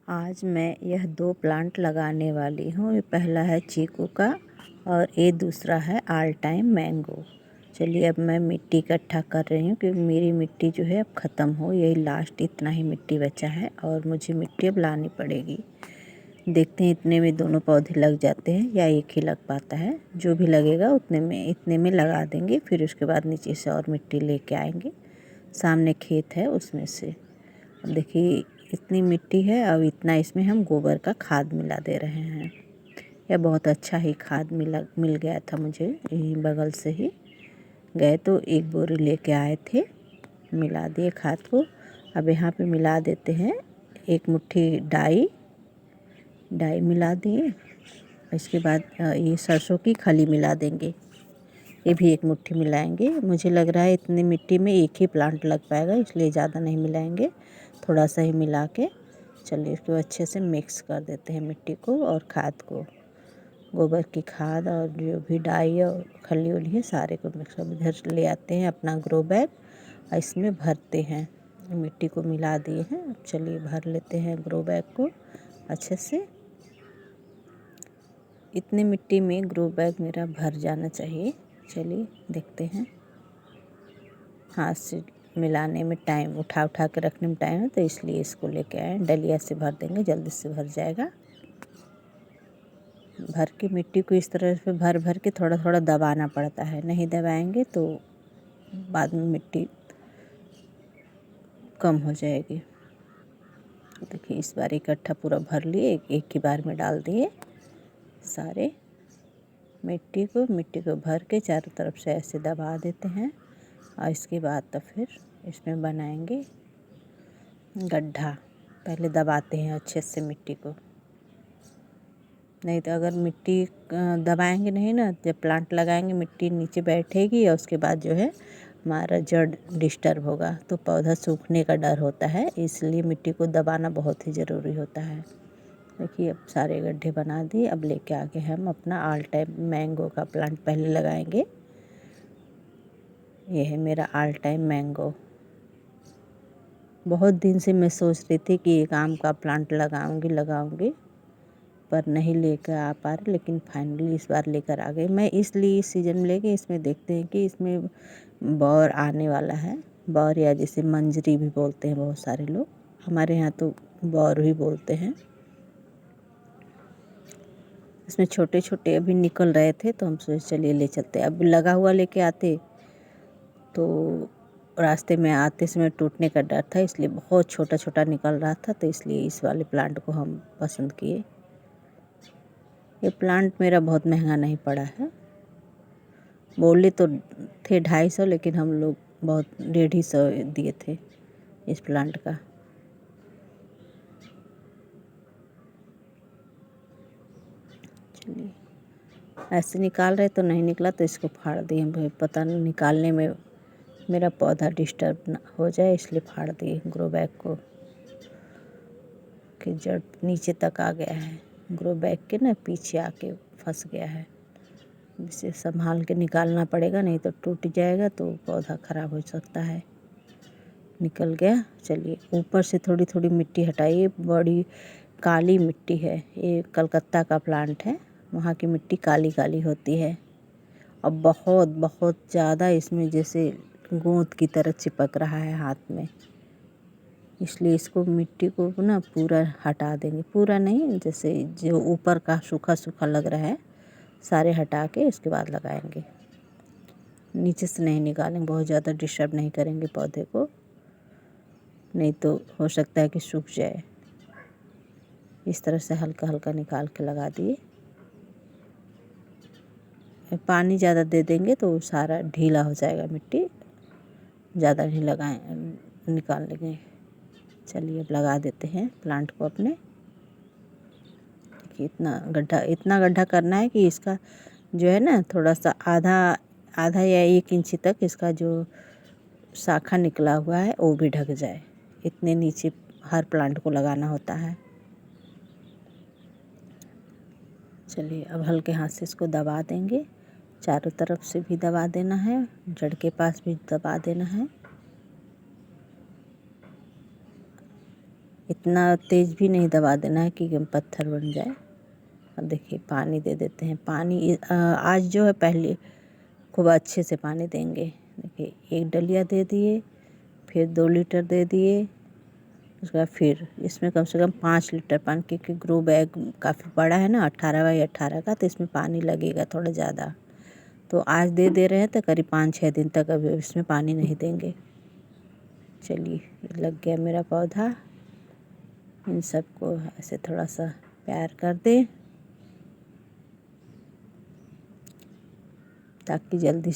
आज मैं यह 2 प्लांट लगाने वाली हूँ। ये पहला है चीकू का और ये दूसरा है ऑल टाइम मैंगो। चलिए अब मैं मिट्टी इकट्ठा कर रही हूँ क्योंकि मेरी मिट्टी जो है अब ख़त्म हो, यही लास्ट इतना ही मिट्टी बचा है और मुझे मिट्टी अब लानी पड़ेगी। देखते हैं इतने में दोनों पौधे लग जाते हैं या एक ही लग पाता है। जो भी लगेगा इतने में लगा देंगे, फिर उसके बाद नीचे से और मिट्टी लेके आएंगे। सामने खेत है उसमें से। अब देखिए इतनी मिट्टी है, अब इतना इसमें हम गोबर का खाद मिला दे रहे हैं। यह बहुत अच्छा ही खाद मिल गया था मुझे, यहीं बगल से ही गए तो एक बोरी लेके आए थे, मिला दिए खाद को। अब यहाँ पे मिला देते हैं एक मुट्ठी डाई मिला दिए। इसके बाद ये सरसों की खली मिला देंगे, ये भी एक मुट्ठी मिलाएंगे। मुझे लग रहा है इतनी मिट्टी में एक ही प्लांट लग पाएगा, इसलिए ज़्यादा नहीं मिलाएंगे, थोड़ा सा ही मिला के। चलिए इसको अच्छे से मिक्स कर देते हैं मिट्टी को और खाद को, गोबर की खाद और जो भी डाई और खली उली है सारे को मिक्स कर। इधर ले आते हैं अपना ग्रो बैग और इसमें भरते हैं। मिट्टी को मिला दिए हैं, अब चलिए भर लेते हैं ग्रो बैग को अच्छे से। इतनी मिट्टी में ग्रो बैग मेरा भर जाना चाहिए। चलिए देखते हैं। हाथ से मिलाने में टाइम, उठा के रखने में टाइम है, तो इसलिए इसको लेके आए। डलिया से भर देंगे, जल्दी से भर जाएगा। भर के मिट्टी को इस तरह से भर के थोड़ा थोड़ा दबाना पड़ता है, नहीं दबाएंगे तो बाद में मिट्टी कम हो जाएगी। देखिए इस बार इकट्ठा पूरा भर लिए, एक ही बार में डाल दिए सारे मिट्टी को भर के चारों तरफ से ऐसे दबा देते हैं। और इसके बाद तो फिर इसमें बनाएंगे गड्ढा। पहले दबाते हैं अच्छे से मिट्टी को, नहीं तो अगर मिट्टी दबाएंगे नहीं ना, जब प्लांट लगाएंगे मिट्टी नीचे बैठेगी और उसके बाद जो है हमारा जड़ डिस्टर्ब होगा, तो पौधा सूखने का डर होता है। इसलिए मिट्टी को दबाना बहुत ही ज़रूरी होता है। देखिए अब सारे गड्ढे बना दिए। अब लेके आके हम अपना ऑल टाइम मैंगो का प्लांट पहले लगाएंगे। ये है मेरा ऑल टाइम मैंगो। बहुत दिन से मैं सोच रही थी कि एक आम का प्लांट लगाऊंगी, पर नहीं लेकर आ पा रहे, लेकिन फाइनली इस बार लेकर आ गए। मैं इसलिए इस सीज़न में लेके इसमें देखते हैं कि इसमें बौर आने वाला है। बौर या जिसे मंजरी भी बोलते हैं बहुत सारे लोग, हमारे यहाँ तो बौर ही बोलते हैं। इसमें छोटे छोटे अभी निकल रहे थे, तो हम सोचे चलिए ले चलते। अब लगा हुआ लेके आते तो रास्ते में आते समय टूटने का डर था, इसलिए बहुत छोटा छोटा निकल रहा था, तो इसलिए इस वाले प्लांट को हम पसंद किए। ये प्लांट मेरा बहुत महंगा नहीं पड़ा है, बोले तो थे 250, लेकिन हम लोग बहुत 150 दिए थे इस प्लांट का। चलिए ऐसे निकाल रहे तो नहीं निकला, तो इसको फाड़ दिए हम। पता नहीं निकालने में मेरा पौधा डिस्टर्ब ना हो जाए, इसलिए फाड़ दिए ग्रो बैग को कि जड़ नीचे तक आ गया है। ग्रो बैग के ना पीछे आके फंस गया है, इसे संभाल के निकालना पड़ेगा, नहीं तो टूट जाएगा तो पौधा ख़राब हो सकता है। निकल गया। चलिए ऊपर से थोड़ी थोड़ी मिट्टी हटाइए, बड़ी काली मिट्टी है। ये कलकत्ता का प्लांट है, वहाँ की मिट्टी काली काली होती है और बहुत बहुत ज़्यादा इसमें जैसे गोंद की तरह चिपक रहा है हाथ में, इसलिए इसको मिट्टी को ना पूरा हटा देंगे। पूरा नहीं, जैसे जो ऊपर का सूखा सूखा लग रहा है सारे हटा के इसके बाद लगाएंगे। नीचे से नहीं निकालेंगे, बहुत ज़्यादा डिस्टर्ब नहीं करेंगे पौधे को, नहीं तो हो सकता है कि सूख जाए। इस तरह से हल्का हल्का निकाल के लगा दिए। पानी ज़्यादा दे देंगे तो सारा ढीला हो जाएगा, मिट्टी ज़्यादा नहीं निकाल लेंगे। चलिए अब लगा देते हैं प्लांट को अपने। देखिए इतना गड्ढा करना है कि इसका जो है ना थोड़ा सा आधा या 1 इंच तक इसका जो शाखा निकला हुआ है वो भी ढक जाए। इतने नीचे हर प्लांट को लगाना होता है। चलिए अब हल्के हाथ से इसको दबा देंगे, चारों तरफ से भी दबा देना है, जड़ के पास भी दबा देना है। इतना तेज़ भी नहीं दबा देना है कि पत्थर बन जाए। और देखिए पानी दे देते हैं। पानी आज जो है पहले खूब अच्छे से पानी देंगे। देखिए 1 डलिया दे दिए, फिर 2 लीटर दे दिए, उसके बाद फिर इसमें कम से कम 5 लीटर पानी, क्योंकि ग्रो बैग काफ़ी बड़ा है ना 18 बाई 18 का, तो इसमें पानी लगेगा थोड़ा ज़्यादा। तो आज दे रहे हैं तो करीब 5-6 दिन तक अब इसमें पानी नहीं देंगे। चलिए लग गया मेरा पौधा। इन सबको ऐसे थोड़ा सा प्यार कर दें ताकि जल्दी